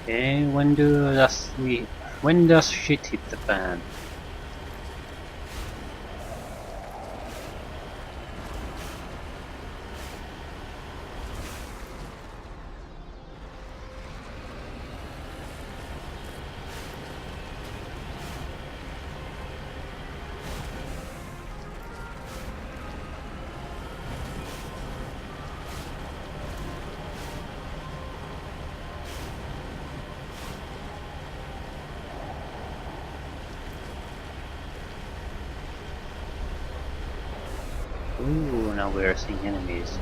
Okay, when does shit hit the fan? Ooh, now we are seeing enemies.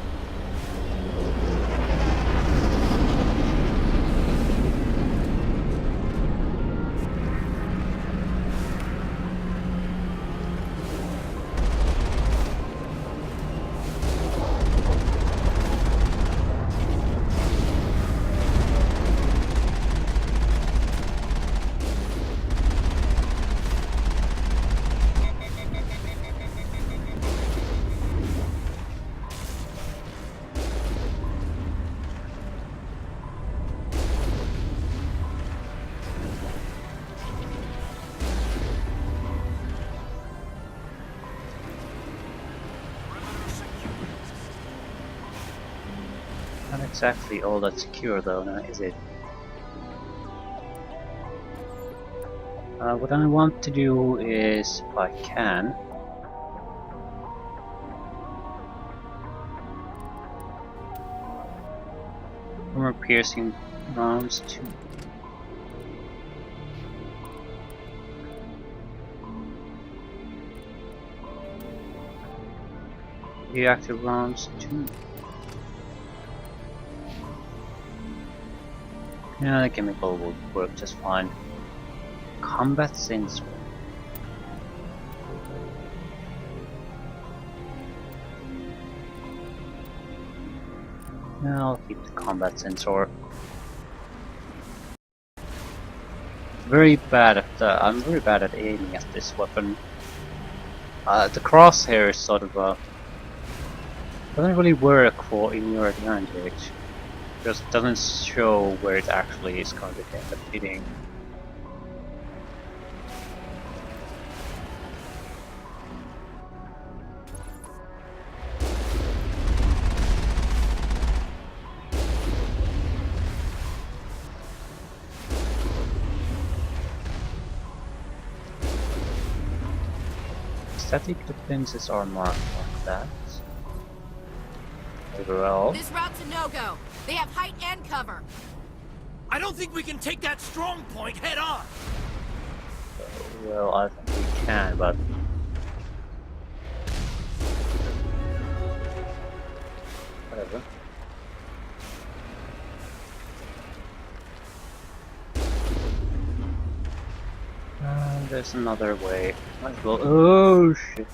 Not exactly all that secure though, now is it? What I want to do is, if I can, armor piercing rounds too. Reactive rounds too. Yeah, the chemical would work just fine. Combat sensor. Yeah, I'll keep the combat sensor. I'm very bad at aiming at this weapon. The crosshair is sort of doesn't really work for in your advantage. Because it doesn't show where it actually is going to end up hitting. Static defenses are marked like that. Very well. This route's a no-go. They have height and cover. I don't think we can take that strong point head on. Well, I think we can, but whatever. There's another way. Might as well. Oh shit!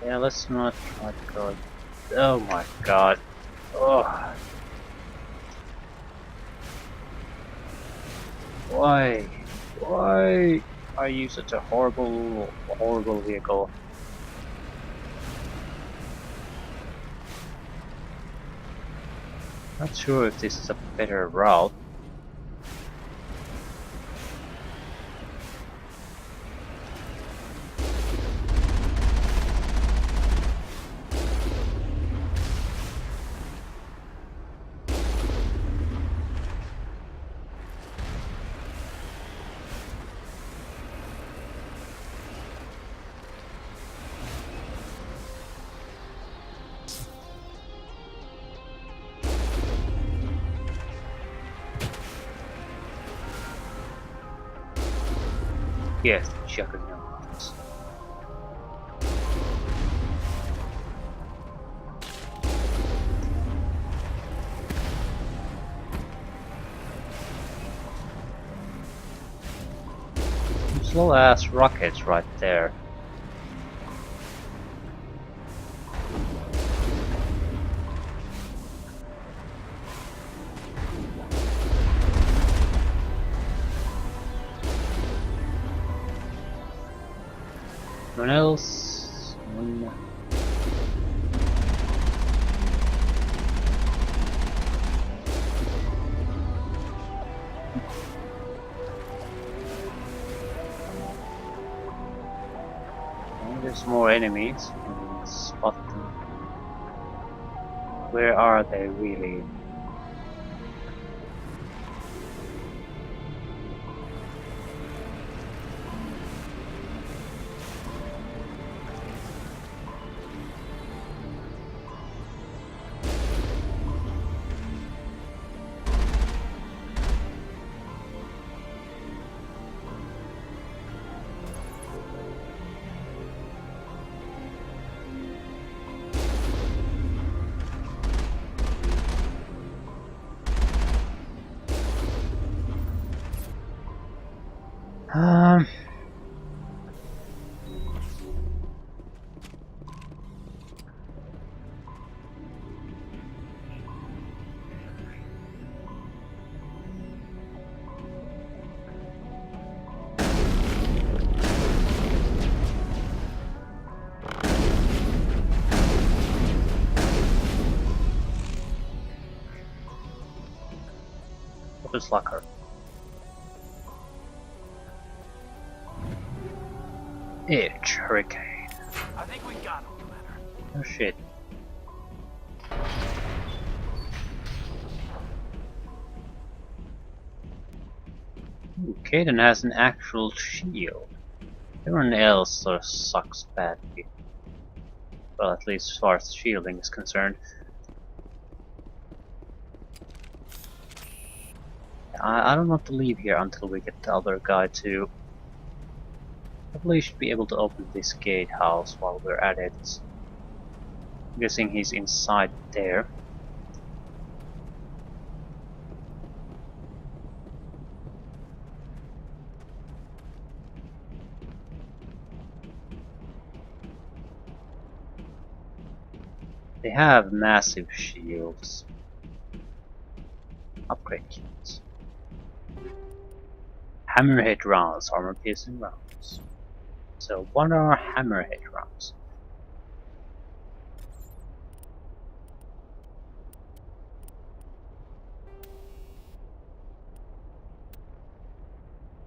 Yeah, let's not try to go. Oh my god! Oh, why? Why are you such a horrible vehicle? Not sure if this is a better route. Yes, juggernauts. Slow ass rockets right there. Anyone else? some more enemies. Spot them. Where are they really? Um, Weapons locker. Edge Hurricane. I think we got him, Commander. Oh shit. Ooh, Caden has an actual shield. Everyone else sort of sucks badly. Well, at least as far as shielding is concerned. I don't want to leave here until we get the other guy to. Probably should be able to open this gatehouse while we're at it. I'm guessing he's inside there. They have massive shields. Upgrade kits. Hammerhead rounds, armor piercing rounds. So what are hammerhead rounds?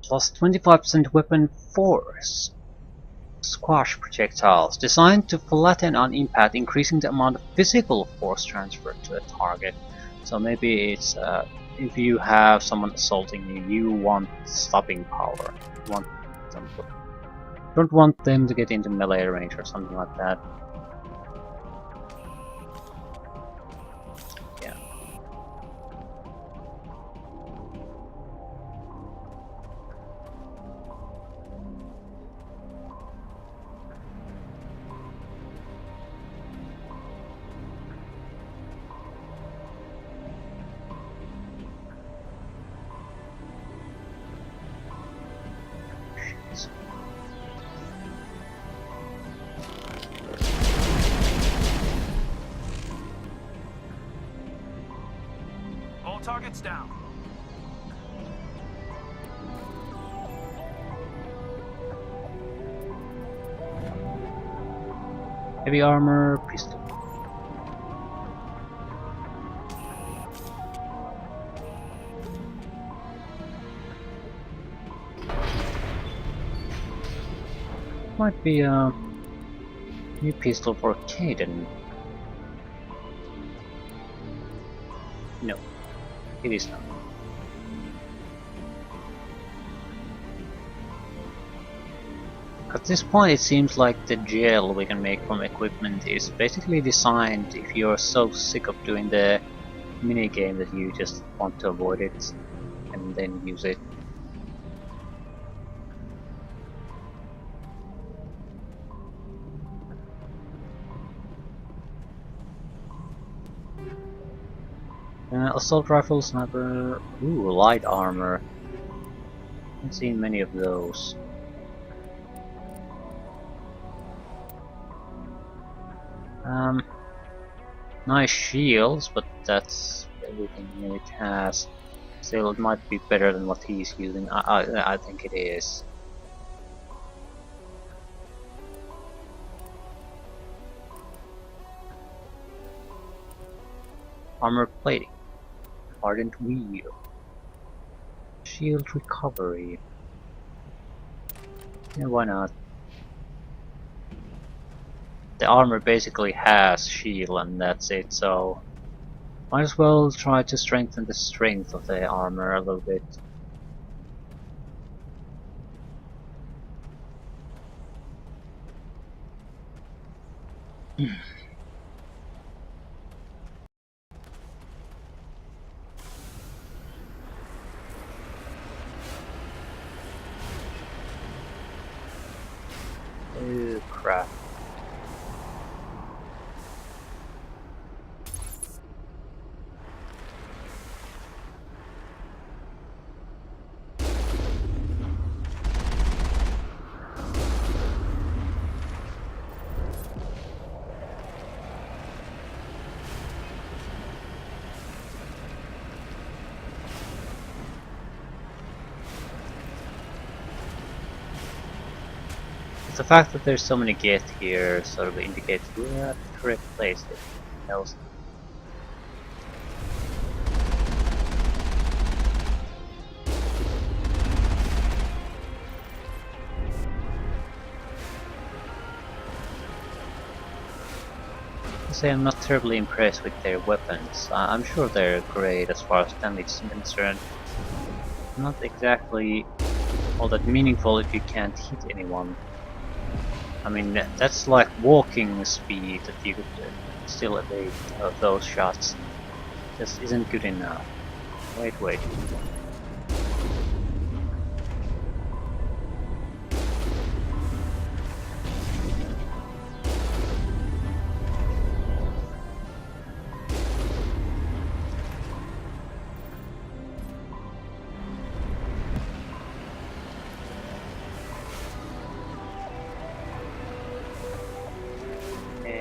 Plus 25% weapon force. Squash projectiles, designed to flatten on impact, increasing the amount of physical force transferred to a target. So maybe it's if you have someone assaulting you, you want stopping power. You want them to, don't want them to get into melee range or something like that. Yeah. All targets down. Heavy armor, pistol. Might be a new pistol for Caden. No, it is not. At this point it seems like the gel we can make from equipment is basically designed if you're so sick of doing the minigame that you just want to avoid it and then use it. Assault rifle, sniper, ooh, light armor. Haven't seen many of those. Nice shields, but that's everything it has. Still, it might be better than what he's using. I think it is. Armor plating. Ardent wheel. Shield recovery. Yeah, why not? the armor basically has shield and that's it, so might as well try to strengthen the strength of the armor a little bit. Oh crap. The fact that there's so many Geth here sort of indicates we're at the correct place. Else. I say I'm not terribly impressed with their weapons. I'm sure they're great as far as damage is concerned. Not exactly all that meaningful if you can't hit anyone. I mean, that's like walking speed that you could still evade those shots. Just isn't good enough. Wait.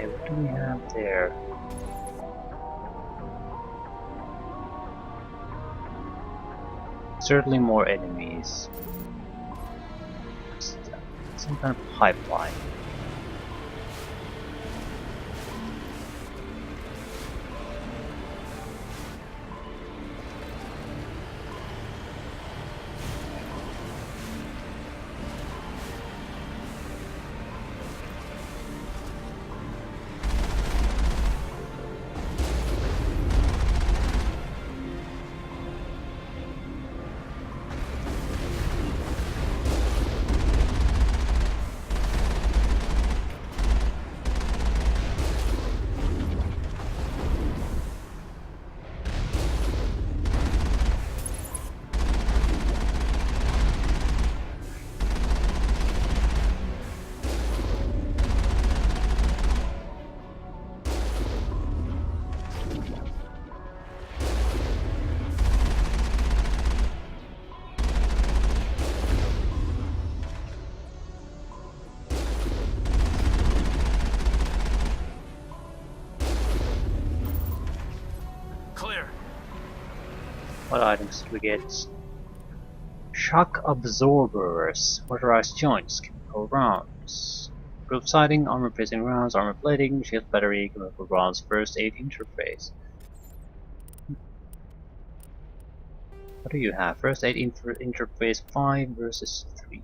What do we have there? Certainly more enemies. Some kind of pipeline. What items did we get? Shock absorbers, motorized joints, chemical rounds, improved sighting, armor piercing rounds, armor plating, shield battery, chemical rounds, first aid interface. What do you have? First aid interface 5 versus 3.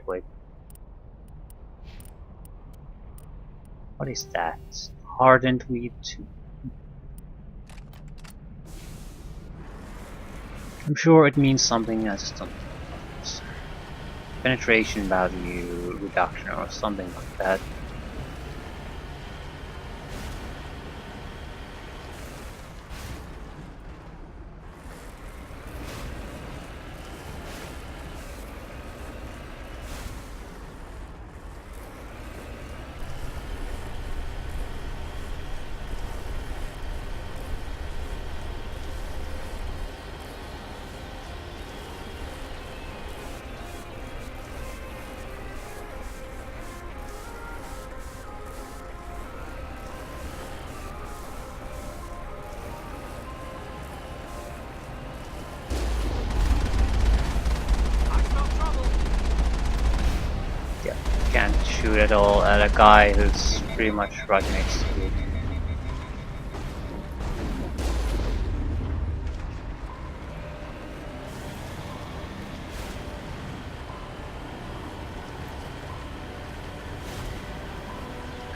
Wait. What is that? Hardened weave 2. I'm sure it means something, I just don't know. Penetration value reduction or something like that. Can't shoot at all at a guy who's pretty much right next to you.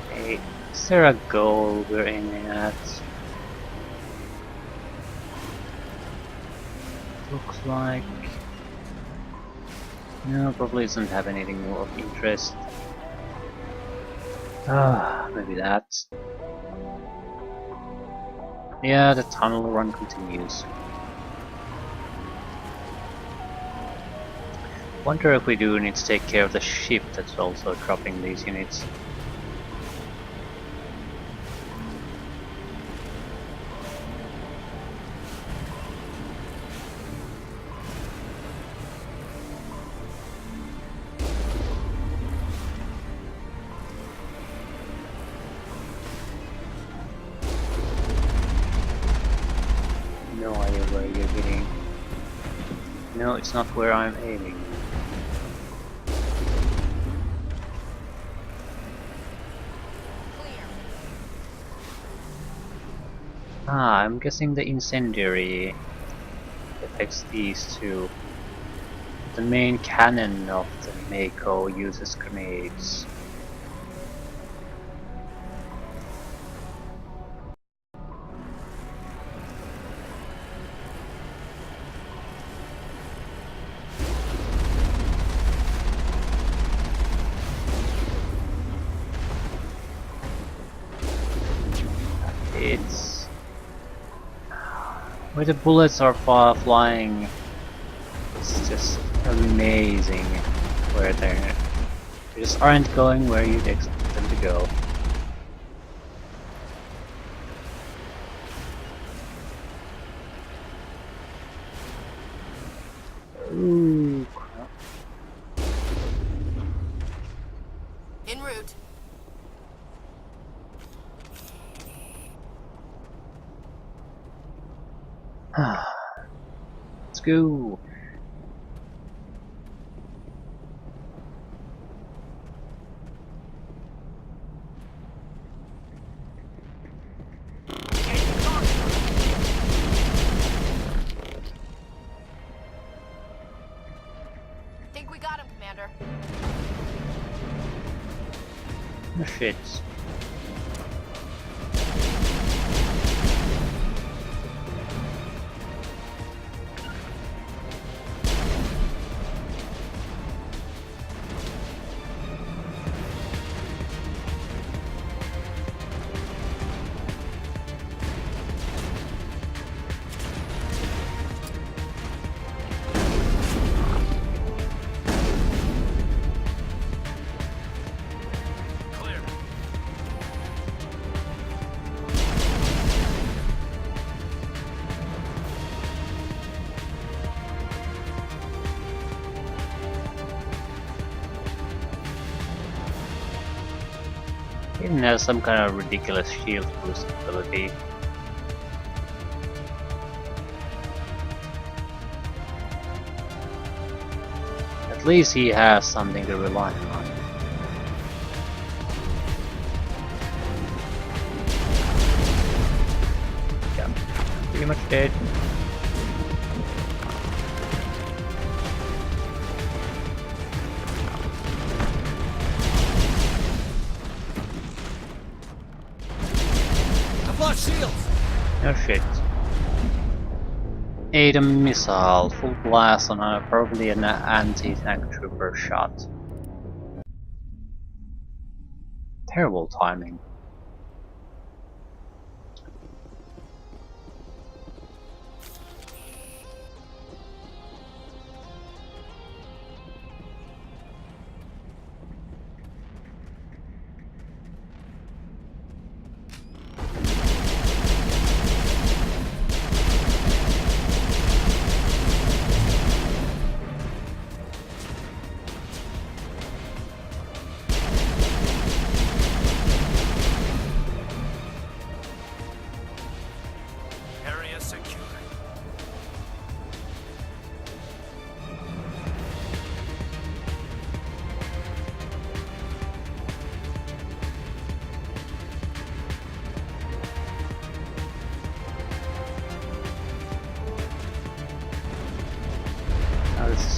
Okay, is there a goal we're aiming at? Looks like... no, probably doesn't have anything more of interest. Maybe that. Yeah, the tunnel run continues. Wonder if we do need to take care of the ship that's also dropping these units. No idea where you're hitting. No, it's not where I'm aiming. Clear. I'm guessing the incendiary affects these two. The main cannon of the Mako uses grenades. It's where the bullets are flying. It's just amazing where they just aren't going where you'd expect them to go. Ooh, crap. En route. Let's go. Think we got him, Commander. Oh, shit. Clear. It has some kind of ridiculous shield boost ability. At least he has something to rely on. Yeah, pretty much dead. I've lost shields. Oh shit. A missile, full blast on probably an anti-tank trooper shot. Terrible timing.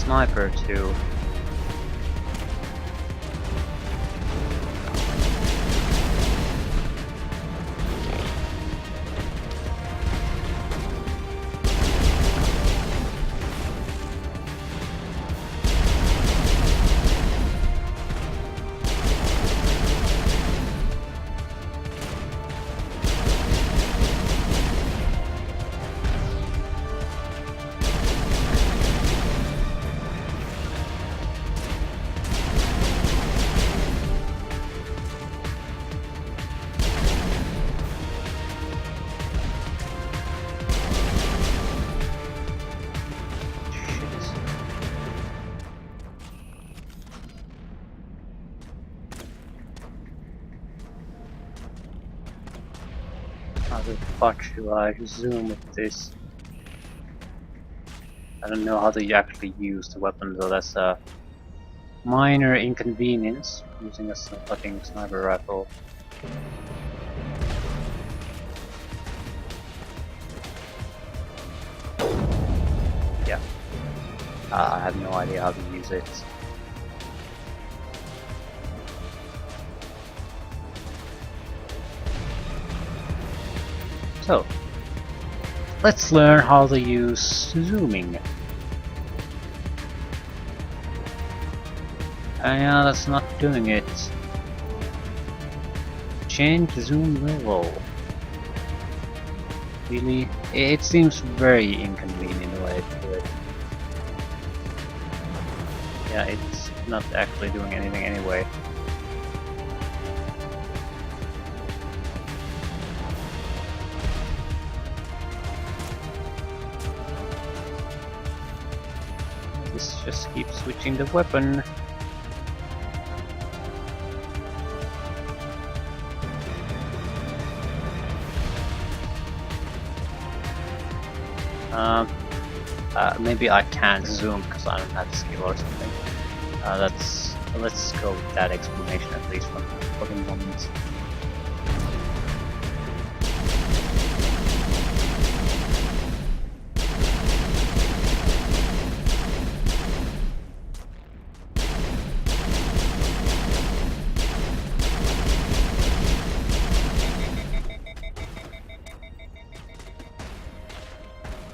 sniper too. How the fuck should I zoom with this? I don't know how to actually use the weapon, so that's a minor inconvenience using a fucking sniper rifle. Yeah. I have no idea how to use it. So, let's learn how to use zooming. Yeah, that's not doing it. Change zoom level. Really? It seems very inconvenient way to do it. Yeah, it's not actually doing anything anyway. This just keeps switching the weapon. Maybe I can't zoom because I don't have the skill or something. Let's go with that explanation at least for the moment.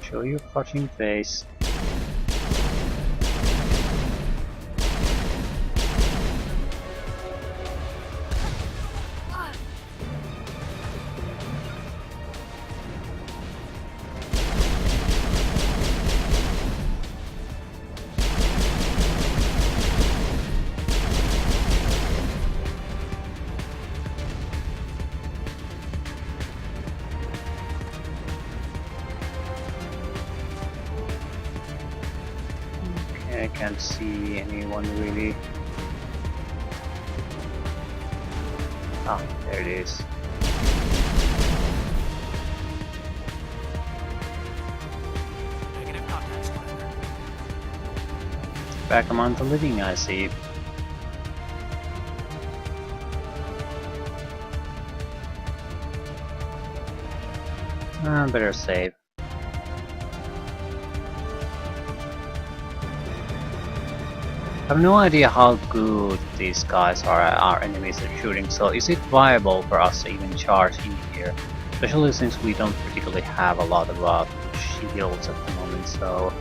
Show your fucking face. I can't see anyone really. Ah, there it is. Negative contact, Commander. Back among the living, I see. Better save. I have no idea how good these guys are, our enemies are shooting, so is it viable for us to even charge in here? Especially since we don't particularly have a lot of shields at the moment, so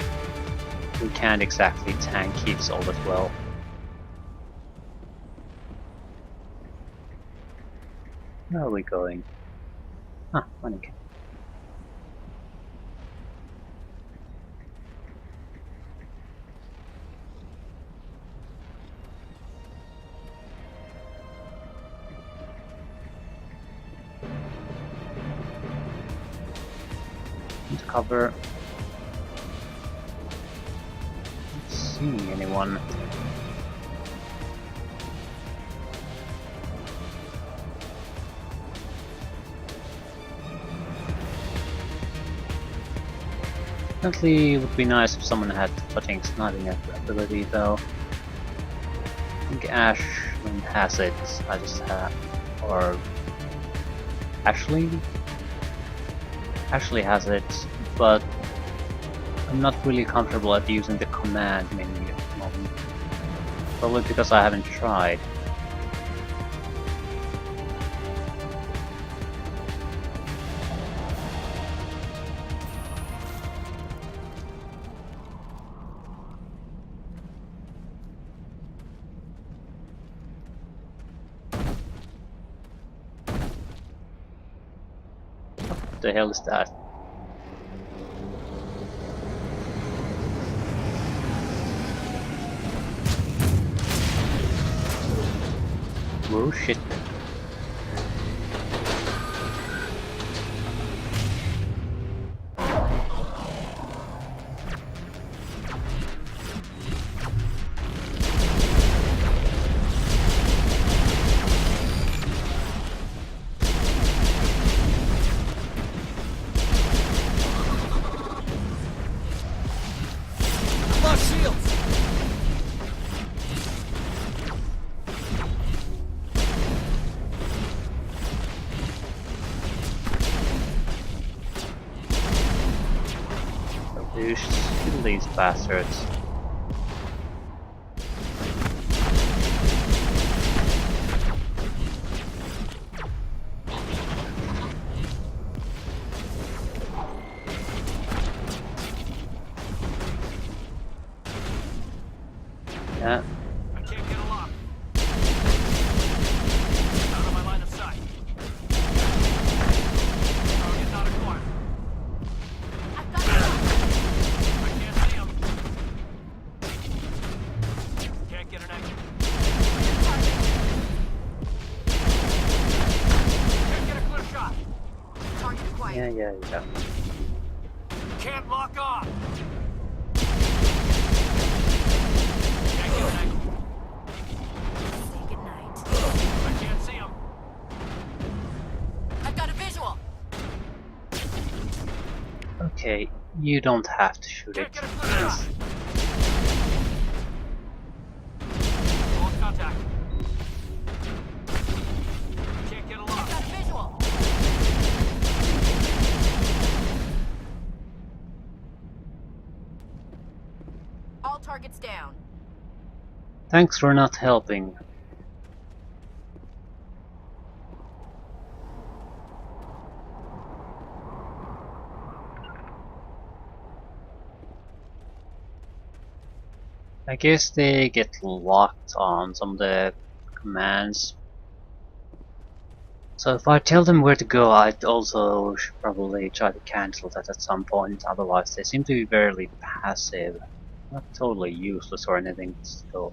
we can't exactly tank hits all that well. Where are we going? Ah, money. Cover. Not seeing anyone. Definitely would be nice if someone had fucking sniping ability though. I think Ashlyn has it. I just have, or Ashley has it, but I'm not really comfortable at using the command menu. Probably because I haven't tried. What the hell is that? Oh shit. Lost shields! You should kill these bastards. Yeah. I can't get a lock. Out of my line of sight. Target not acquired. I've got it. I can't see him. Can't get an angle. Can't get a clear shot. Target acquired. Yeah. Can't lock on. Can't get an angle. Say goodnight. I can't see him. I've got a visual. Okay, you don't have to shoot Can't it. get a clear shot. Lost contact. Can't get a lock. I've got a visual. All targets down. Thanks for not helping. I guess they get locked on some of the commands. So if I tell them where to go, I'd also should probably try to cancel that at some point, otherwise they seem to be very passive. Not totally useless or anything, still.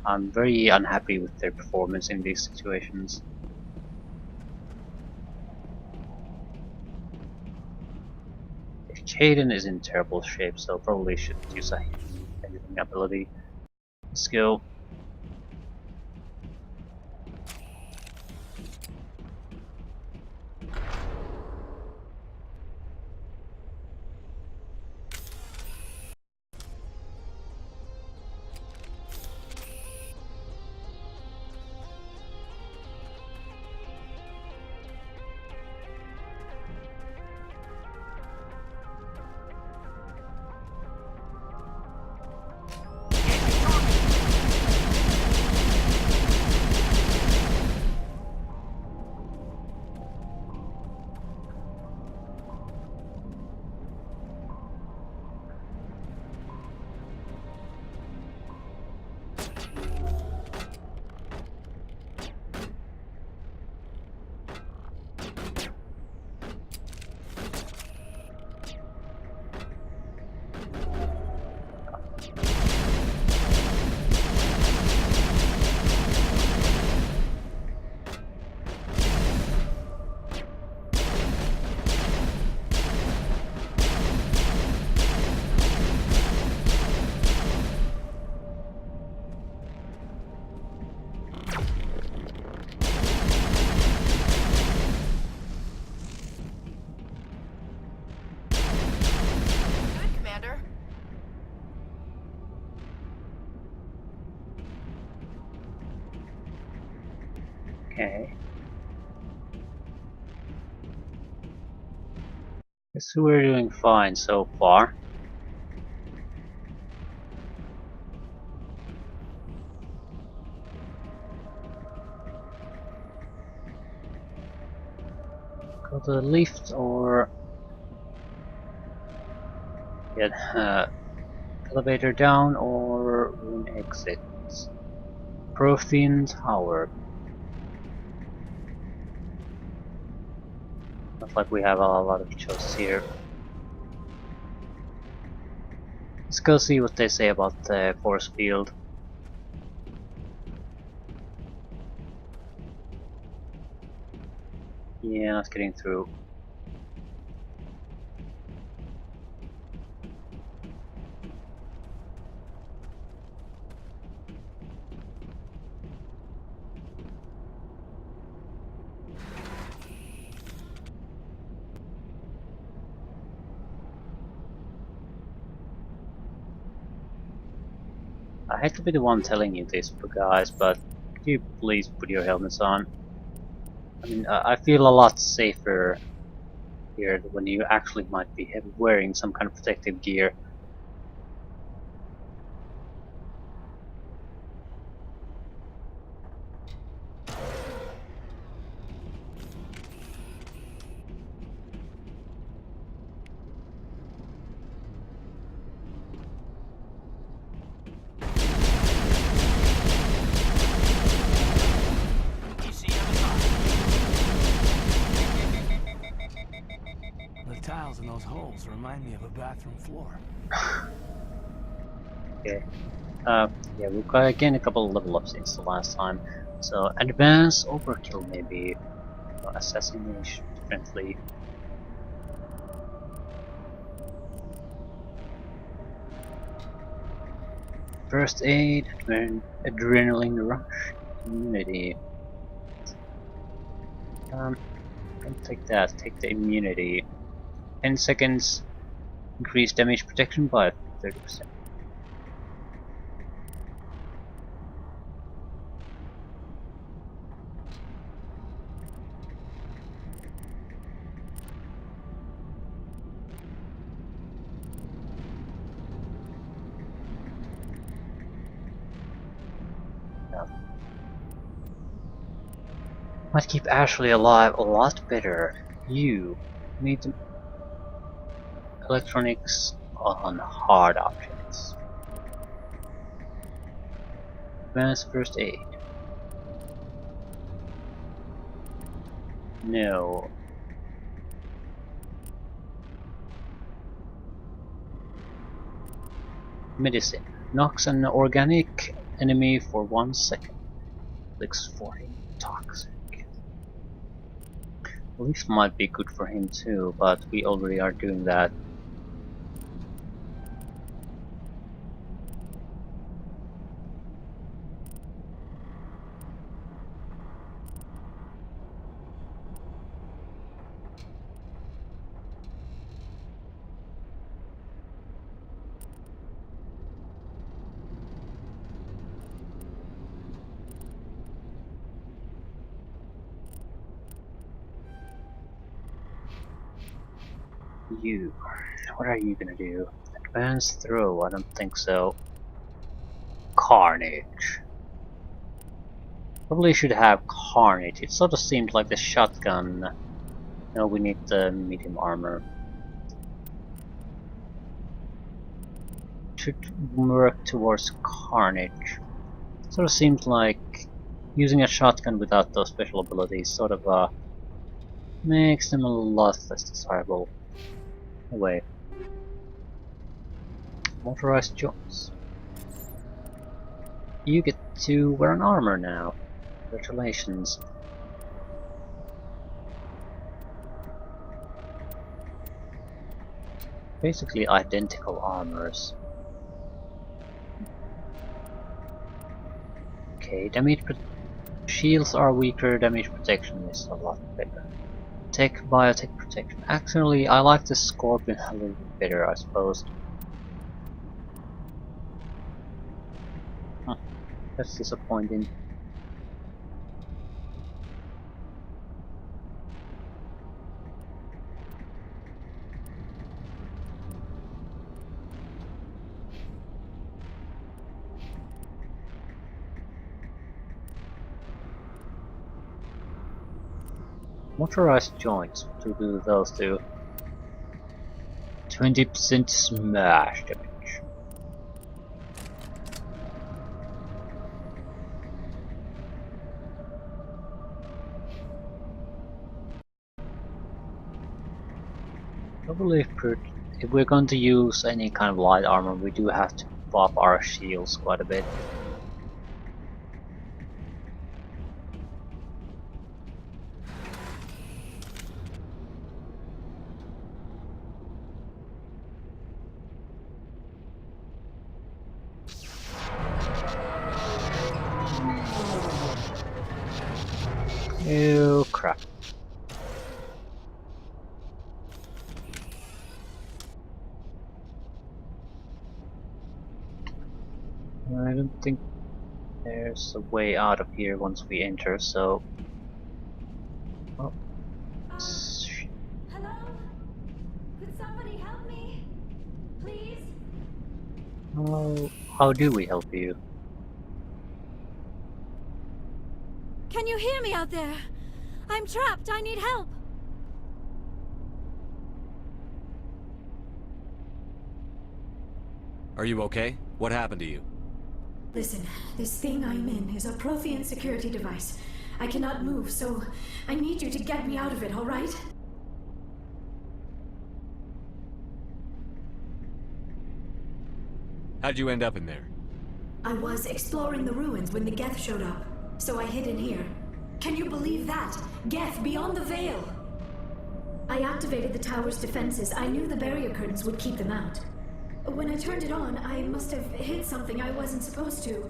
I'm very unhappy with their performance in these situations. Caden is in terrible shape, so probably shouldn't use a healing ability. Let's go. Good, Commander. Okay. Guess we're doing fine so far. Go to the lift or get elevator down or room exit. Prothean Tower. Looks like we have a lot of choices here. Let's go see what they say about the force field. Yeah, not getting through. I hate to be the one telling you this, guys, but could you please put your helmets on? I mean, I feel a lot safer here when you actually might be wearing some kind of protective gear. You see Asari? The tiles in those holes remind me of a bathroom floor. Okay. Yeah, we've got again a couple of level ups since the last time. So, advanced overkill maybe. Assassination differently. First aid, adrenaline rush, immunity. Don't take that, take the immunity. 10 seconds, increase damage protection by 30%. Might keep Ashley alive a lot better. You need the electronics on hard objects. Advanced first aid. No. Medicine. Knocks an organic enemy for 1 second. Looks for him toxic. Well, this might be good for him too, but we already are doing that. You. What are you gonna do? Advanced throw? I don't think so. Carnage. Probably should have Carnage. It sort of seemed like the shotgun. No, we need the medium armor. Should work towards Carnage. Sort of seems like using a shotgun without those special abilities sort of makes them a lot less desirable. Anyway. Motorized jobs. You get to wear an armor now. Congratulations. Basically identical armors. Okay, shields are weaker, damage protection is a lot better. Tech, biotech protection. Actually, I like the Scorpion a little bit better, I suppose. Huh, that's disappointing. Motorized joints, to do those two. 20% smash damage. Probably if we're going to use any kind of light armor, we do have to buff our shields quite a bit. Oh crap. I don't think there's a way out of here once we enter, so... Oh. Hello? Could somebody help me? Please? How do we help you? Can you hear me out there? I'm trapped. I need help. Are you okay? What happened to you? Listen, this thing I'm in is a Prothean security device. I cannot move, so I need you to get me out of it, all right? How'd you end up in there? I was exploring the ruins when the Geth showed up, so I hid in here. Can you believe that? Geth, beyond the veil! I activated the tower's defenses. I knew the barrier curtains would keep them out. When I turned it on, I must have hit something I wasn't supposed to.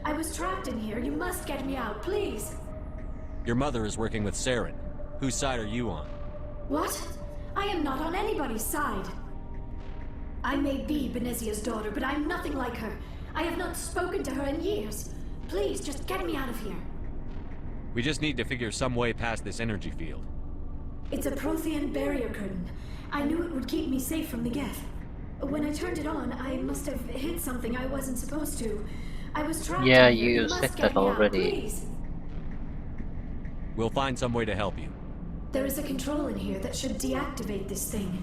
I was trapped in here. You must get me out, please! Your mother is working with Saren. Whose side are you on? What? I am not on anybody's side. I may be Benezia's daughter, but I'm nothing like her. I have not spoken to her in years. Please, just get me out of here. We just need to figure some way past this energy field. It's a Prothean barrier curtain. I knew it would keep me safe from the Geth. When I turned it on, I must have hit something I wasn't supposed to. I was trapped Yeah, in here. you must said get that me out, already. please. We'll find some way to help you. There is a control in here that should deactivate this thing.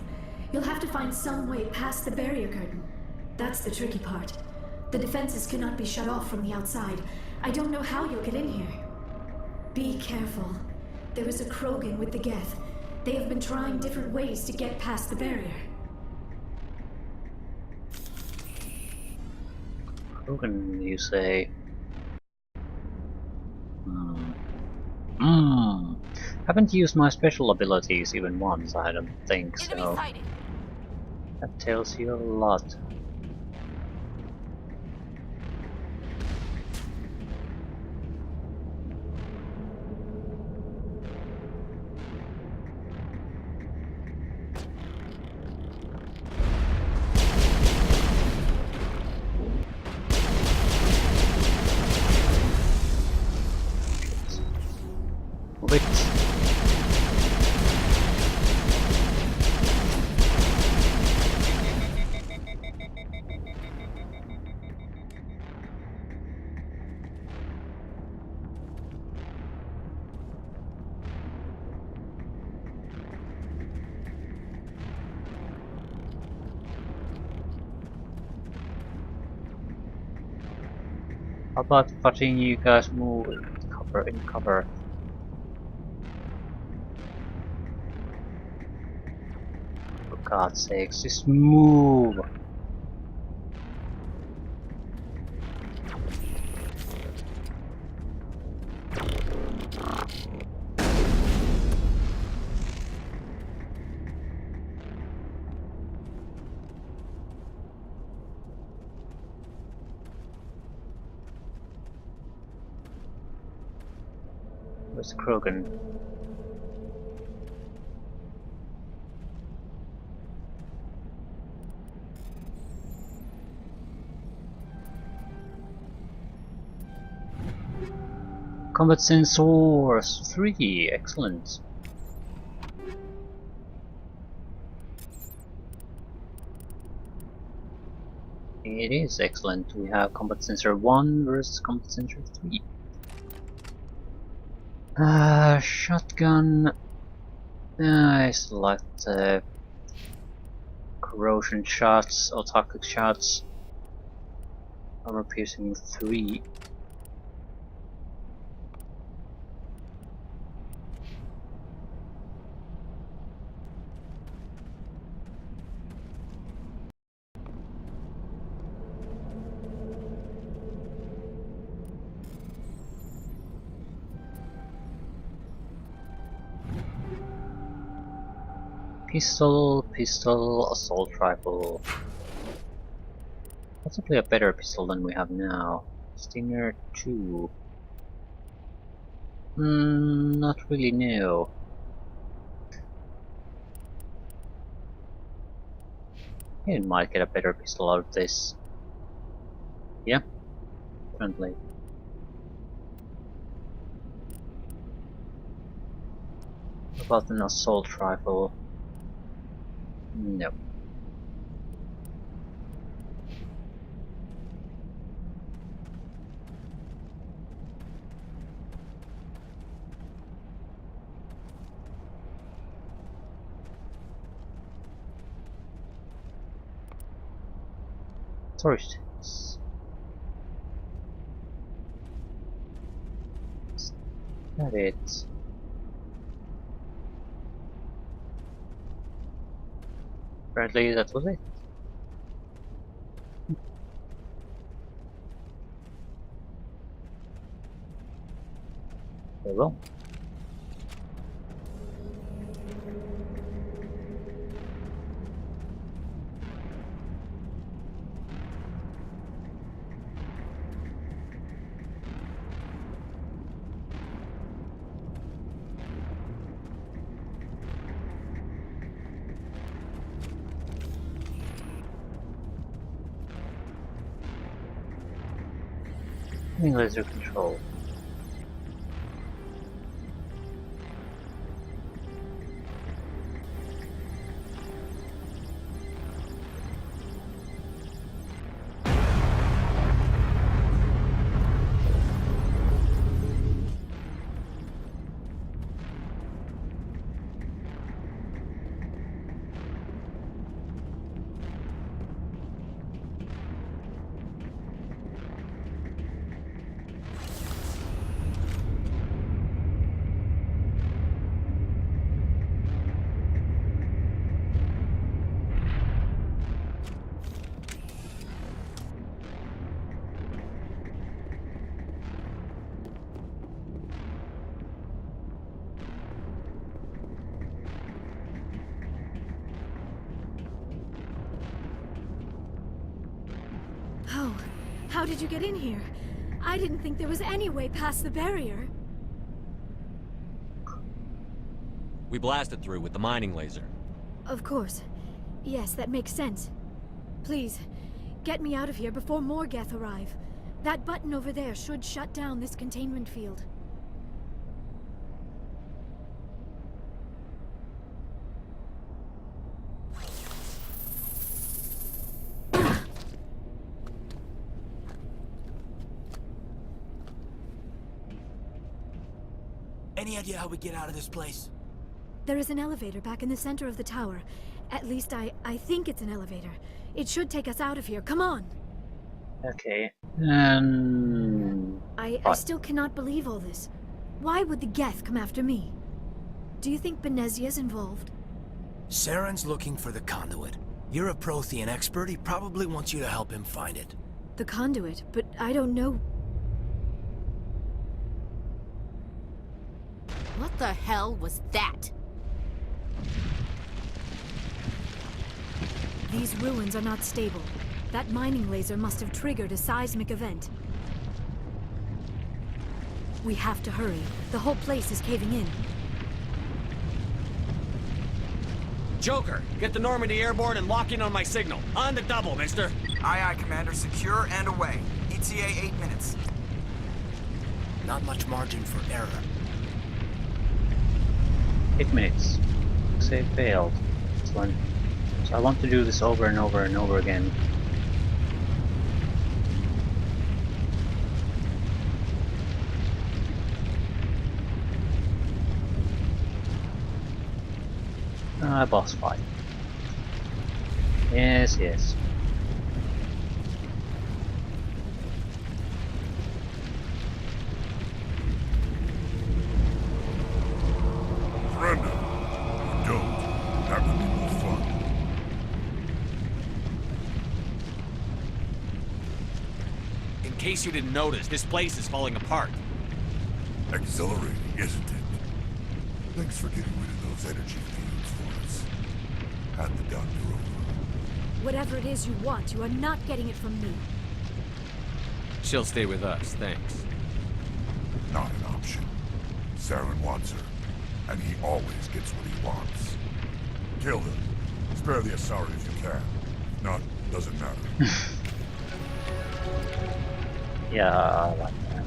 You'll have to find some way past the barrier curtain. That's the tricky part. The defenses cannot be shut off from the outside. I don't know how you'll get in here. Be careful. There is a Krogan with the Geth. They have been trying different ways to get past the barrier. Krogan, you say? Haven't used my special abilities even once, I don't think Enemy so. sighted. That tells you a lot. Wait. How about watching you guys move in cover? For God's sakes, just move! Where's Krogan? Combat sensors 3, excellent. It is excellent. We have combat sensor 1 versus combat sensor 3. Shotgun I select corrosion shots or toxic shots. Armor piercing 3. Pistol, assault rifle. Possibly a better pistol than we have now. Stinger 2. Not really, no. You might get a better pistol out of this. Yeah, friendly. What about an assault rifle? No. Storage tanks. Is that it? Apparently that was it. Very well. Laser control. Oh, how did you get in here? I didn't think there was any way past the barrier. We blasted through with the mining laser. Of course. Yes, that makes sense. Please, get me out of here before more Geth arrive. That button over there should shut down this containment field. Any idea how we get out of this place? There is an elevator back in the center of the tower. At least I think it's an elevator. It should take us out of here. Come on! Okay. I still cannot believe all this. Why would the Geth come after me? Do you think Benezia's involved? Saren's looking for the conduit. You're a Prothean expert. He probably wants you to help him find it. The conduit, but I don't know. What the hell was that? These ruins are not stable. That mining laser must have triggered a seismic event. We have to hurry. The whole place is caving in. Joker, get the Normandy airborne and lock in on my signal. On the double, mister. Aye, aye, Commander. Secure and away. ETA 8 minutes. Not much margin for error. 8 minutes. Save failed. Excellent. So I want to do this over and over and over again. Boss fight. Yes, yes. Brenda, don't. That would be more fun. In case you didn't notice, this place is falling apart. Exhilarating, isn't it? Thanks for getting rid of those energy fields for us. Hand the doctor over. Whatever it is you want, you are not getting it from me. She'll stay with us, thanks. Not an option. Saren wants her, and he always gets what he wants. Kill her. Spare the Asari if you can. If not, doesn't matter. Yeah, I like that.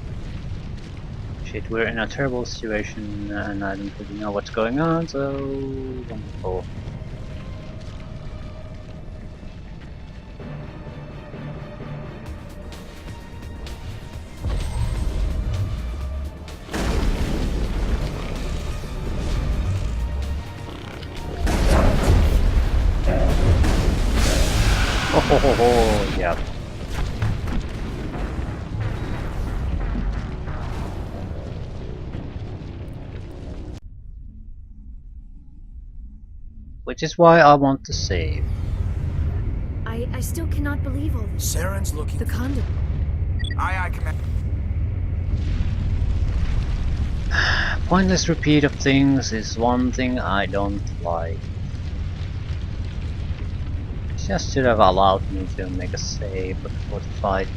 Shit, we're in a terrible situation and I don't really know what's going on, so wonderful. Oh, yeah. Which is why I want to save. I still cannot believe all this. Saren's looking The conduit. Aye, Commander. Pointless repeat of things is one thing I don't like. Just should have allowed me to make a save before the fight.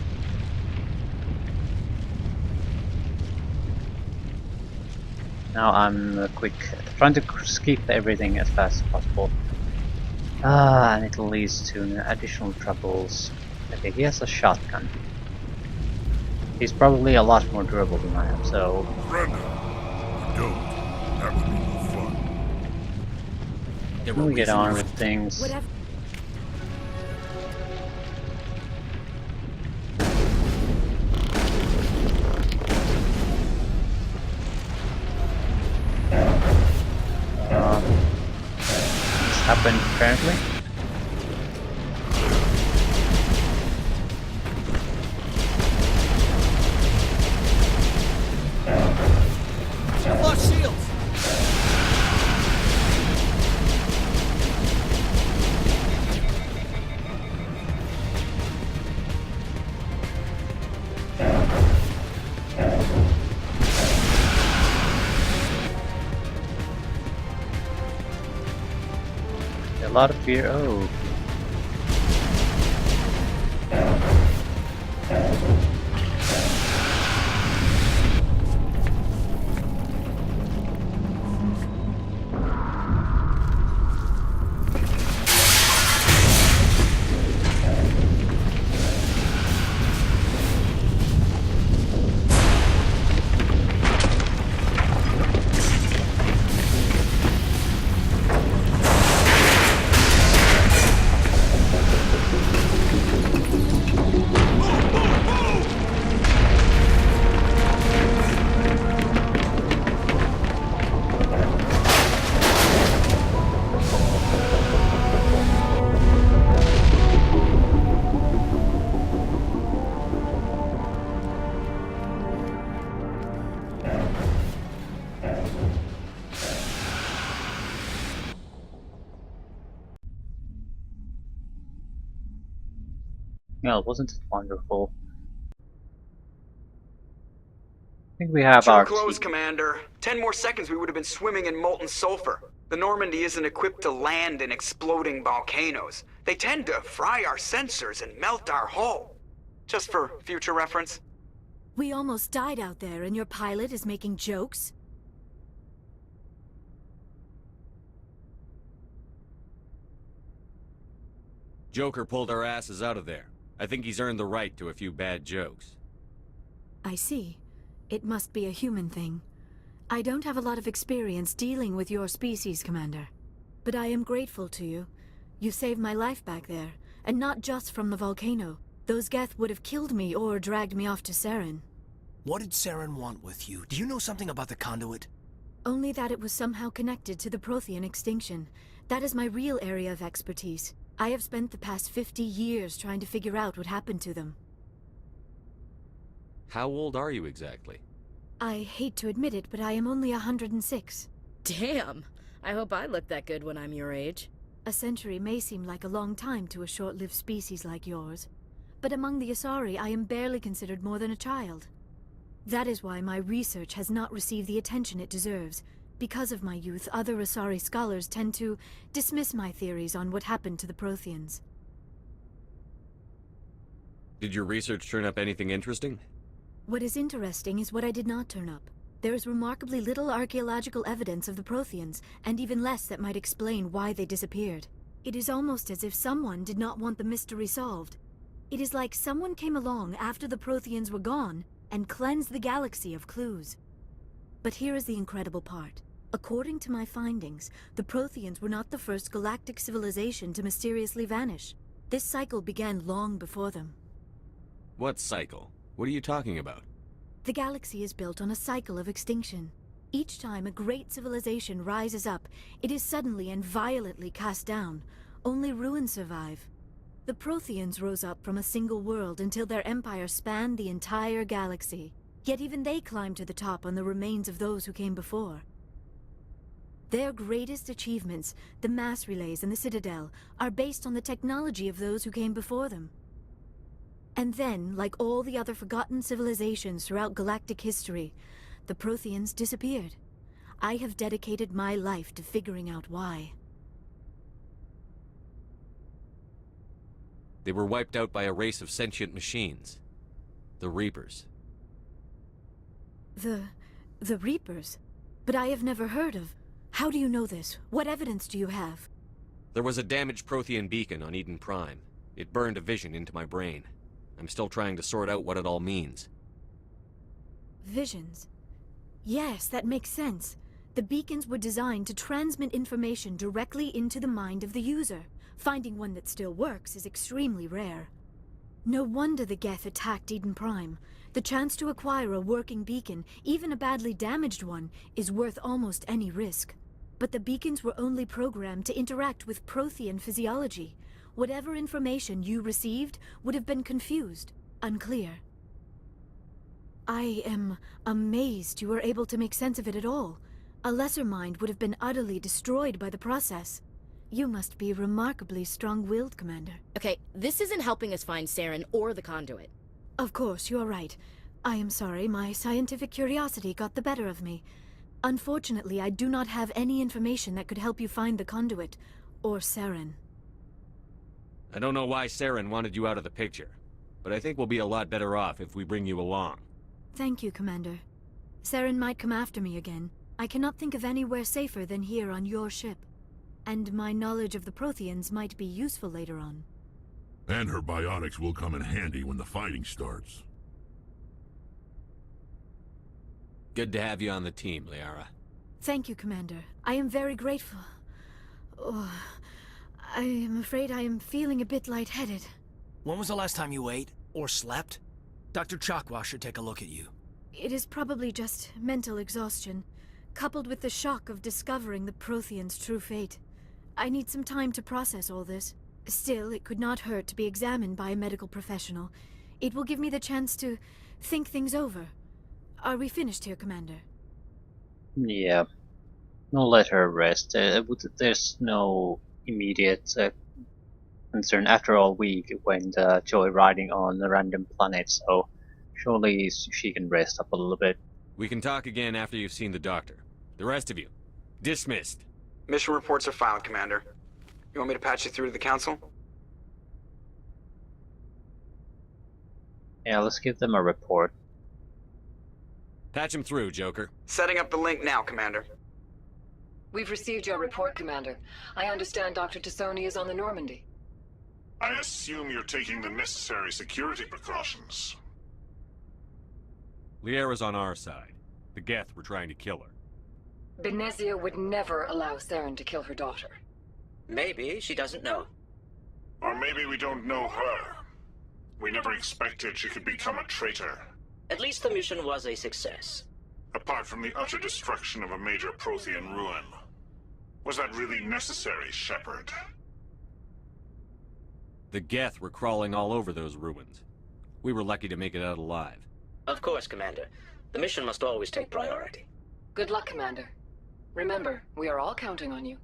Now I'm trying to skip everything as fast as possible. And it leads to additional troubles. Okay, he has a shotgun. He's probably a lot more durable than I am, so... Brenda, don't. That would be more fun. There were we'll get on reasons. with things. Whatever. This happened apparently. I've lost shields! A lot of fear. Oh. Yeah, wasn't it wonderful? I think we have Too our close, team. Commander. 10 more seconds we would have been swimming in molten sulfur. The Normandy isn't equipped to land in exploding volcanoes. They tend to fry our sensors and melt our hull. Just for future reference. We almost died out there and your pilot is making jokes? Joker pulled our asses out of there. I think he's earned the right to a few bad jokes. I see. It must be a human thing. I don't have a lot of experience dealing with your species, Commander. But I am grateful to you. You saved my life back there, and not just from the volcano. Those Geth would have killed me or dragged me off to Saren. What did Saren want with you? Do you know something about the conduit? Only that it was somehow connected to the Prothean extinction. That is my real area of expertise. I have spent the past 50 years trying to figure out what happened to them. How old are you exactly? I hate to admit it, but I am only 106. Damn! I hope I look that good when I'm your age. A century may seem like a long time to a short-lived species like yours, but among the Asari I am barely considered more than a child. That is why my research has not received the attention it deserves. Because of my youth, other Asari scholars tend to dismiss my theories on what happened to the Protheans. Did your research turn up anything interesting? What is interesting is what I did not turn up. There is remarkably little archaeological evidence of the Protheans, and even less that might explain why they disappeared. It is almost as if someone did not want the mystery solved. It is like someone came along after the Protheans were gone and cleansed the galaxy of clues. But here is the incredible part. According to my findings, the Protheans were not the first galactic civilization to mysteriously vanish. This cycle began long before them. What cycle? What are you talking about? The galaxy is built on a cycle of extinction. Each time a great civilization rises up, it is suddenly and violently cast down. Only ruins survive. The Protheans rose up from a single world until their empire spanned the entire galaxy. Yet even they climbed to the top on the remains of those who came before. Their greatest achievements, the mass relays and the Citadel, are based on the technology of those who came before them. And then, like all the other forgotten civilizations throughout galactic history, the Protheans disappeared. I have dedicated my life to figuring out why. They were wiped out by a race of sentient machines. The Reapers. The Reapers? But I have never heard of... How do you know this? What evidence do you have? There was a damaged Prothean beacon on Eden Prime. It burned a vision into my brain. I'm still trying to sort out what it all means. Visions? Yes, that makes sense. The beacons were designed to transmit information directly into the mind of the user. Finding one that still works is extremely rare. No wonder the Geth attacked Eden Prime. The chance to acquire a working beacon, even a badly damaged one, is worth almost any risk. But the beacons were only programmed to interact with Prothean physiology. Whatever information you received would have been confused, unclear. I am amazed you were able to make sense of it at all. A lesser mind would have been utterly destroyed by the process. You must be remarkably strong-willed, Commander. Okay, this isn't helping us find Saren or the conduit. Of course, you are right. I am sorry, my scientific curiosity got the better of me. Unfortunately, I do not have any information that could help you find the conduit, or Saren. I don't know why Saren wanted you out of the picture, but I think we'll be a lot better off if we bring you along. Thank you, Commander. Saren might come after me again. I cannot think of anywhere safer than here on your ship. And my knowledge of the Protheans might be useful later on. And her biotics will come in handy when the fighting starts. Good to have you on the team, Liara. Thank you, Commander. I am very grateful. Oh, I am afraid I am feeling a bit lightheaded. When was the last time you ate? Or slept? Dr. Chakwa should take a look at you. It is probably just mental exhaustion, coupled with the shock of discovering the Protheans' true fate. I need some time to process all this. Still, it could not hurt to be examined by a medical professional. It will give me the chance to think things over. Are we finished here, Commander? Yeah. No, let her rest. There's no immediate concern. After all, we went joyriding on a random planet, so surely she can rest up a little bit. We can talk again after you've seen the doctor. The rest of you, dismissed. Mission reports are filed, Commander. You want me to patch you through to the Council? Yeah, let's give them a report. Patch him through, Joker. Setting up the link now, Commander. We've received your report, Commander. I understand Dr. Tassoni is on the Normandy. I assume you're taking the necessary security precautions. Liara's on our side. The Geth were trying to kill her. Benezia would never allow Saren to kill her daughter. Maybe she doesn't know. Or maybe we don't know her. We never expected she could become a traitor. At least the mission was a success. apart from the utter destruction of a major Prothean ruin. Was that really necessary, Shepard? The Geth were crawling all over those ruins. We were lucky to make it out alive. Of course, Commander. The mission must always take priority. Good luck, Commander. Remember, we are all counting on you.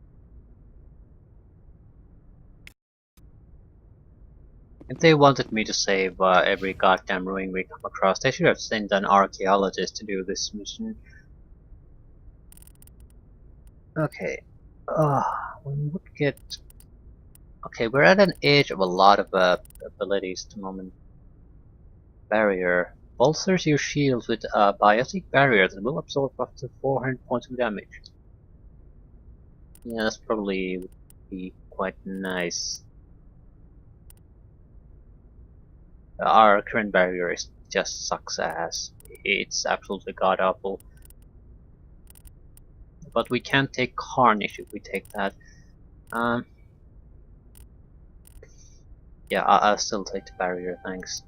If they wanted me to save every goddamn ruin we come across, they should have sent an archaeologist to do this mission. Okay. We would get... Okay, we're at an age of a lot of abilities at the moment. Barrier. Bolsters your shield with a biotic barrier that will absorb up to 400 points of damage. Yeah, that's probably would be quite nice. Our current barrier just sucks ass. It's absolutely god awful. But we can take Carnage if we take that. Yeah, I'll still take the barrier, thanks.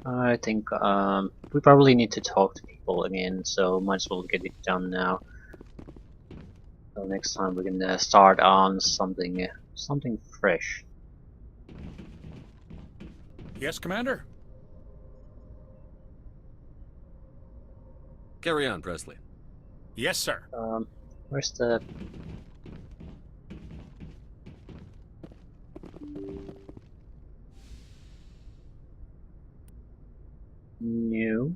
I think we probably need to talk to people again, so might as well get it done now. So next time we're gonna start on something fresh. Yes, Commander? Carry on, Presley. Yes, sir. Where's the... New?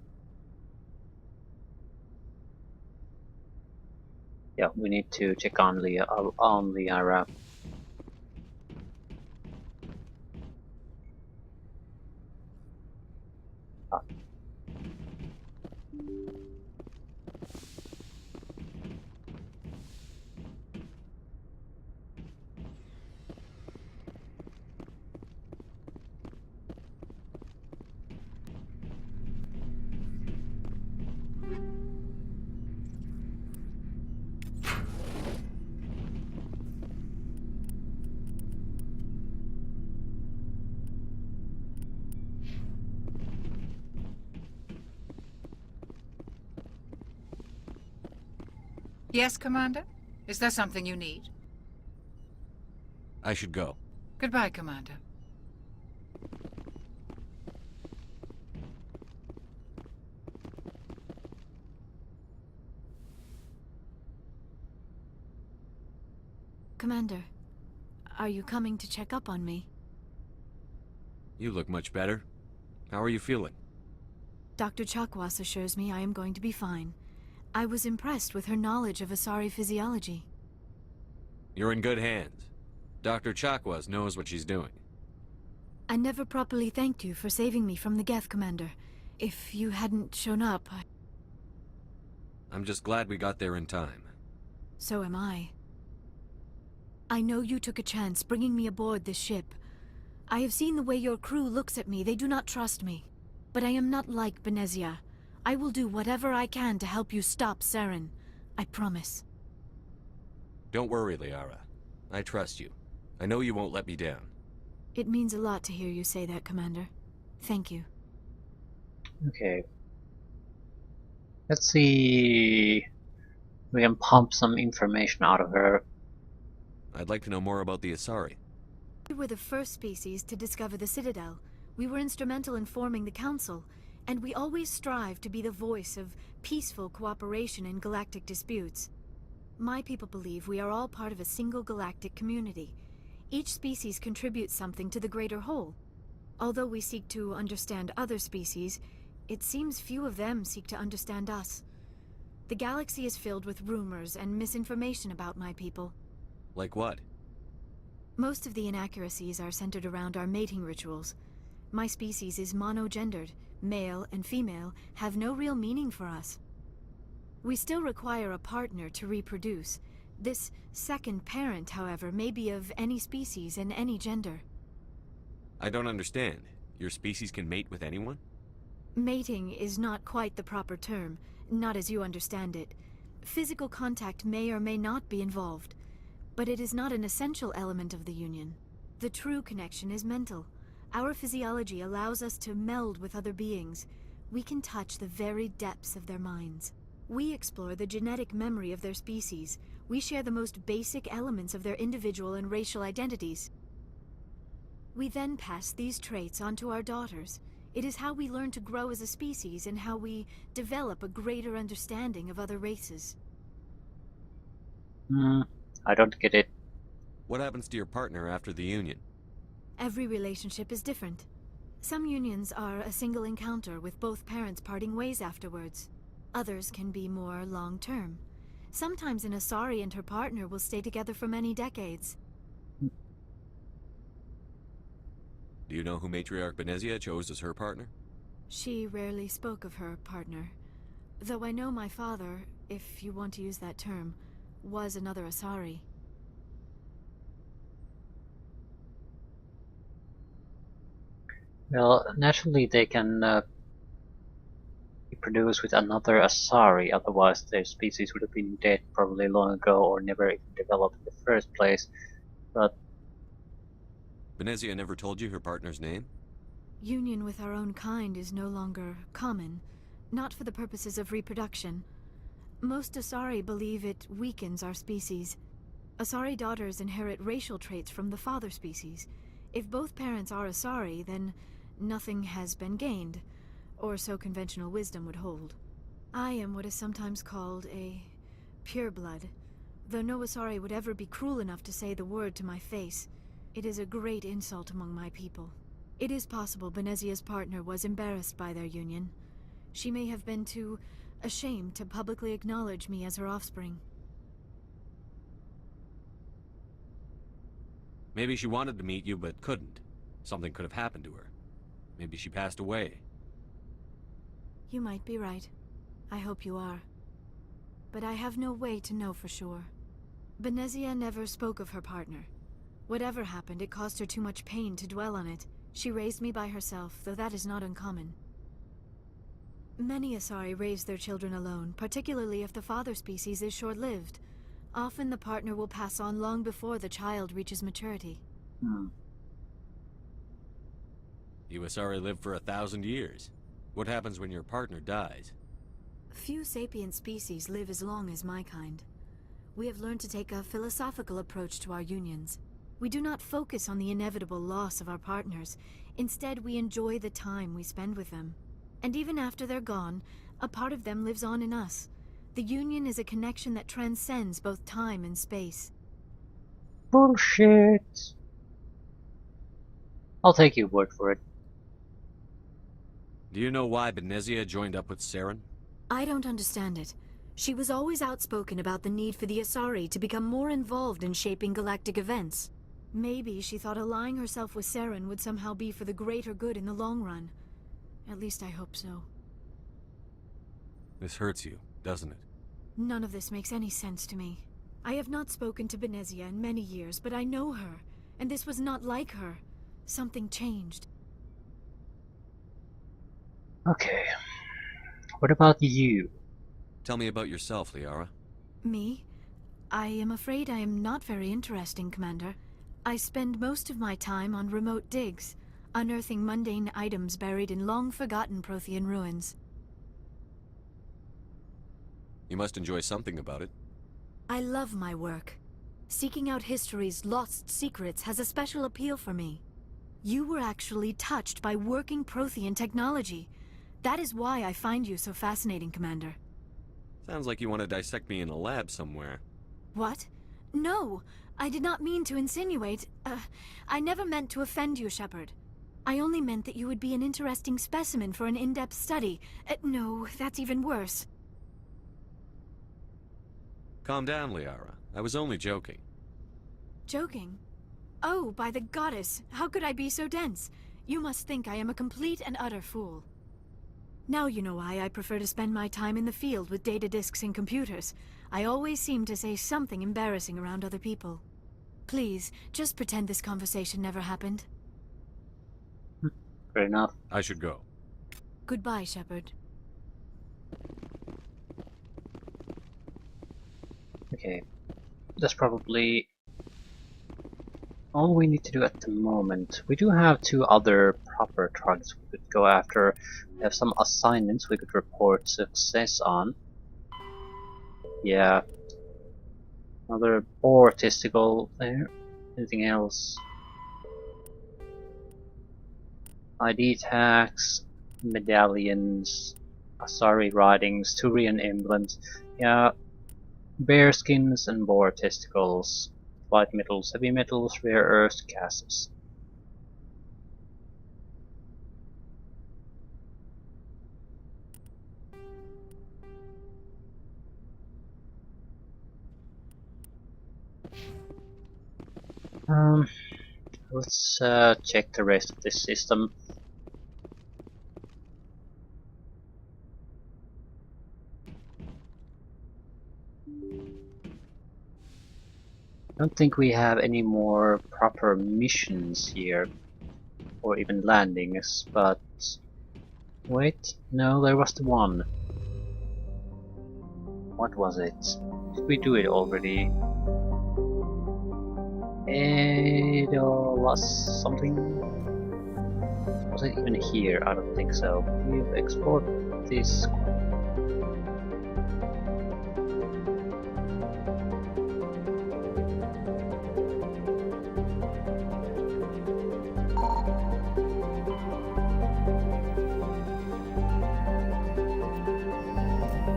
Yeah, we need to check on the Yes, Commander? Is there something you need? I should go. Goodbye, Commander. Commander, are you coming to check up on me? You look much better. How are you feeling? Dr. Chakwas assures me I am going to be fine. I was impressed with her knowledge of Asari physiology. You're in good hands. Dr. Chakwas knows what she's doing. I never properly thanked you for saving me from the Geth, Commander. If you hadn't shown up, I'm just glad we got there in time. So am I. I know you took a chance bringing me aboard this ship. I have seen the way your crew looks at me. They do not trust me. But I am not like Benezia. I will do whatever I can to help you stop Saren. I promise. Don't worry, Liara. I trust you. I know you won't let me down. It means a lot to hear you say that, Commander. Thank you. Okay. Let's see... We can pump some information out of her. I'd like to know more about the Asari. We were the first species to discover the Citadel. We were instrumental in forming the Council, and we always strive to be the voice of peaceful cooperation in galactic disputes. My people believe we are all part of a single galactic community. Each species contributes something to the greater whole. Although we seek to understand other species, it seems few of them seek to understand us. The galaxy is filled with rumors and misinformation about my people. Like what? Most of the inaccuracies are centered around our mating rituals. My species is monogendered. Male and female have no real meaning for us. We still require a partner to reproduce. This second parent, however, may be of any species and any gender. I don't understand. Your species can mate with anyone? Mating is not quite the proper term, not as you understand it. Physical contact may or may not be involved, but it is not an essential element of the union. The true connection is mental. Our physiology allows us to meld with other beings. We can touch the very depths of their minds. We explore the genetic memory of their species. We share the most basic elements of their individual and racial identities. We then pass these traits on to our daughters. It is how we learn to grow as a species and how we develop a greater understanding of other races. I don't get it. What happens to your partner after the union? Every relationship is different. Some unions are a single encounter with both parents parting ways afterwards. Others can be more long-term. Sometimes an Asari and her partner will stay together for many decades. Do you know who Matriarch Benezia chose as her partner? She rarely spoke of her partner. Though I know my father, if you want to use that term, was another Asari. Well, naturally they can be produced with another Asari, otherwise their species would have been dead probably long ago or never even developed in the first place. But Benezia never told you her partner's name? Union with our own kind is no longer common, not for the purposes of reproduction. Most Asari believe it weakens our species. Asari daughters inherit racial traits from the father species. If both parents are Asari, then nothing has been gained, or so conventional wisdom would hold. I am what is sometimes called a pureblood, though no Asari would ever be cruel enough to say the word to my face. It is a great insult among my people. It is possible Benezia's partner was embarrassed by their union. She may have been too ashamed to publicly acknowledge me as her offspring. Maybe she wanted to meet you but couldn't. Something could have happened to her. Maybe she passed away. You might be right. I hope you are. But I have no way to know for sure. Benezia never spoke of her partner. Whatever happened, it caused her too much pain to dwell on it. She raised me by herself, though that is not uncommon. Many Asari raise their children alone, particularly if the father species is short-lived. Often the partner will pass on long before the child reaches maturity. You Asari live for 1,000 years. What happens when your partner dies? Few sapient species live as long as my kind. We have learned to take a philosophical approach to our unions. We do not focus on the inevitable loss of our partners. Instead, we enjoy the time we spend with them. And even after they're gone, a part of them lives on in us. The union is a connection that transcends both time and space. bullshit. I'll take your word for it. Do you know why Benezia joined up with Saren? I don't understand it. She was always outspoken about the need for the Asari to become more involved in shaping galactic events. Maybe she thought allying herself with Saren would somehow be for the greater good in the long run. At least I hope so. This hurts you, doesn't it? None of this makes any sense to me. I have not spoken to Benezia in many years, but I know her, and this was not like her. Something changed. Okay. What about you? Tell me about yourself, Liara. Me? I am afraid I am not very interesting, Commander. I spend most of my time on remote digs, unearthing mundane items buried in long-forgotten Prothean ruins. You must enjoy something about it. I love my work. Seeking out history's lost secrets has a special appeal for me. You were actually touched by working Prothean technology. That is why I find you so fascinating, Commander. Sounds like you want to dissect me in a lab somewhere. What? No! I did not mean to insinuate. I never meant to offend you, Shepard. I only meant that you would be an interesting specimen for an in-depth study. No, that's even worse. Calm down, Liara. I was only joking. Joking? Oh, by the goddess, how could I be so dense? You must think I am a complete and utter fool. Now you know why I prefer to spend my time in the field with data disks and computers. I always seem to say something embarrassing around other people. Please, just pretend this conversation never happened. Fair enough. I should go. Goodbye, Shepard. Okay, that's probably all we need to do at the moment. We do have 2 other proper targets we could go after. We have some assignments we could report success on. Yeah. Another boar testicle there. Anything else? ID tags, medallions, Asari writings, Turian emblems. Yeah. Bear skins and boar testicles. Light metals, heavy metals, rare earths, gases. Let's check the rest of this system. I don't think we have any more proper missions here, or even landings, but wait, no, there was the one. What was it? Did we do it already? It was something. Was it even here? I don't think so. We've explored this.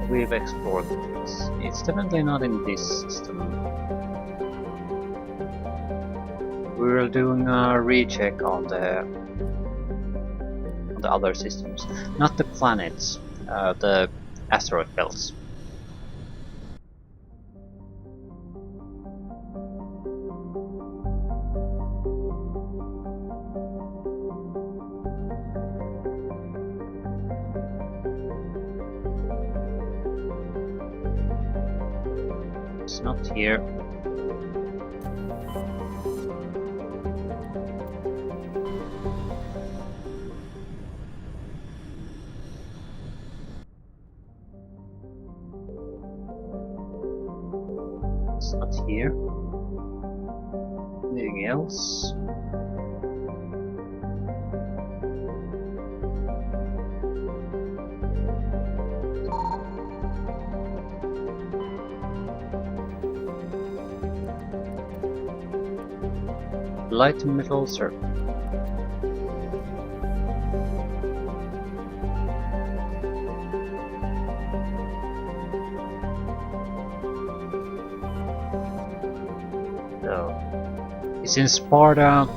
We've explored this. It's definitely not in this system. We're doing a recheck on the other systems, not the planets, the asteroid belts. It's not here. It's not here. Anything else? Light metal circle. So, it's in Sparta.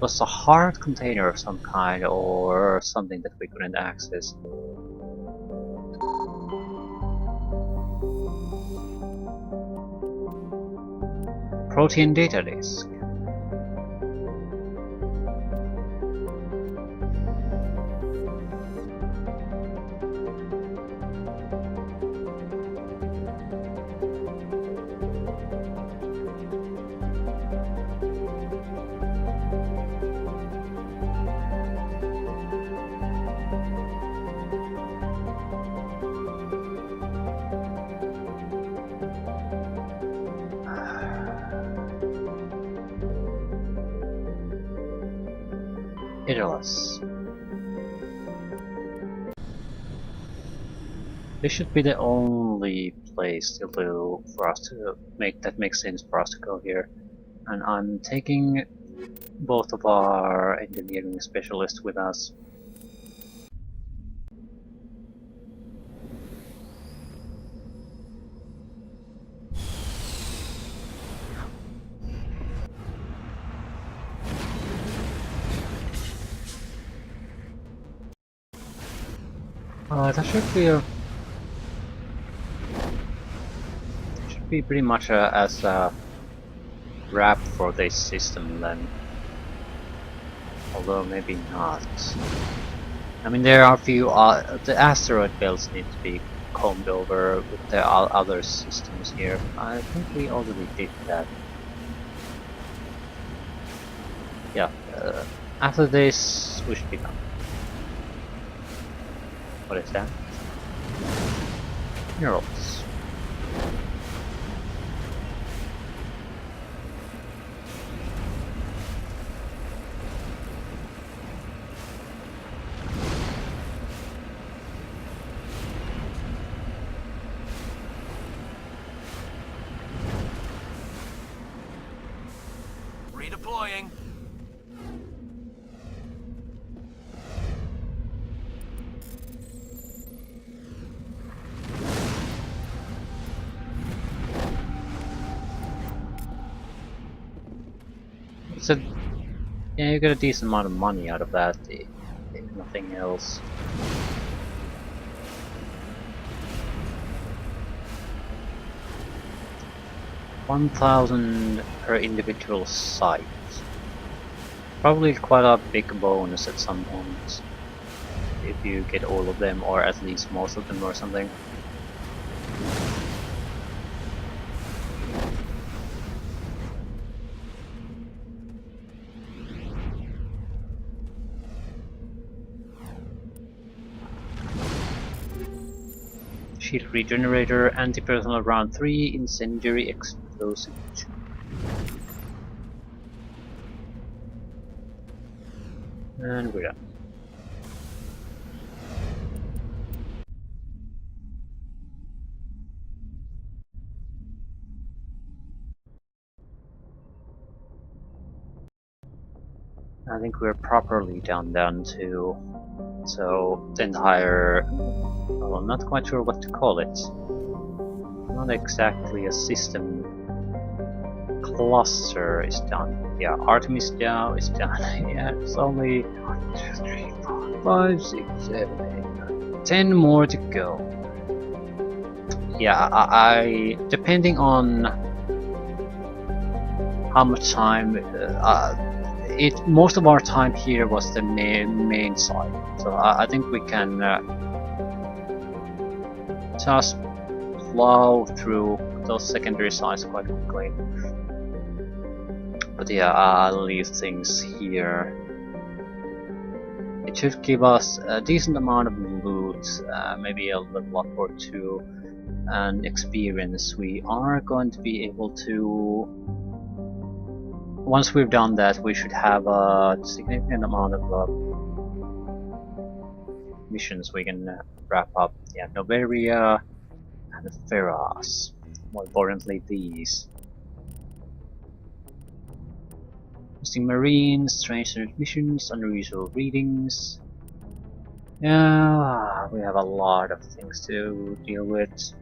Was a hard container of some kind or something that we couldn't access. Protein data disk. Idolus. This should be the only place still for us to make that makes sense for us to go here. And I'm taking both of our engineering specialists with us. That should be pretty much as a wrap for this system then. Although maybe not. I mean, there are a few the asteroid belts need to be combed over with the other systems here. I think we already did that. Yeah, after this we should be done. What is that? Murals. Redeploying. So, yeah, you get a decent amount of money out of that, if nothing else. $1,000 per individual site. Probably quite a big bonus at some point, if you get all of them, or at least most of them or something. Shield regenerator, anti-personal round 3, incendiary explosive 2. And we're done. I think we're properly down to, so the entire, well, I'm not quite sure what to call it. Not exactly a system cluster is done. Yeah, Artemis now is done. Yeah, it's only 1, 2, 3, 4, 5, 6, 7, 8, 10 more to go. Yeah, I depending on how much time most of our time here was the main side, so I think we can just plow through those secondary sites quite quickly. But yeah, I'll leave things here. It should give us a decent amount of loot, maybe a level up or 2, and experience. We are going to be able to, once we've done that, we should have a significant amount of missions we can wrap up. Yeah, Noveria and Ferras. More importantly, these. Missing Marines, strange missions, unusual readings. Yeah, we have a lot of things to deal with.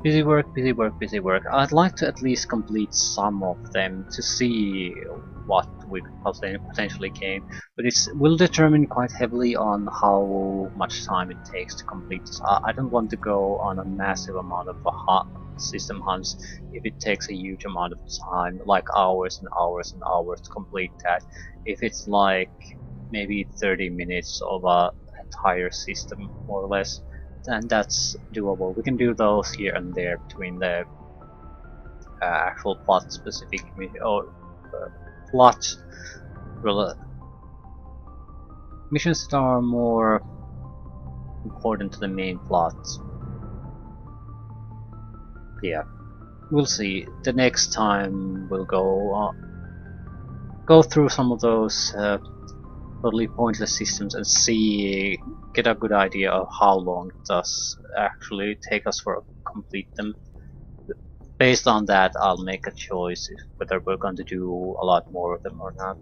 Busy work, busy work, busy work. I'd like to at least complete some of them to see what we could potentially gain, but it will determine quite heavily on how much time it takes to complete this. I don't want to go on a massive amount of system hunts if it takes a huge amount of time, like hours and hours and hours to complete that. If it's like maybe 30 minutes of a entire system, more or less, then that's doable. We can do those here and there between the actual plot specific or plot missions that are more important to the main plot. Yeah, we'll see. The next time we'll go through some of those totally pointless systems and get a good idea of how long it does actually take us to complete them. Based on that, I'll make a choice whether we're going to do a lot more of them or not.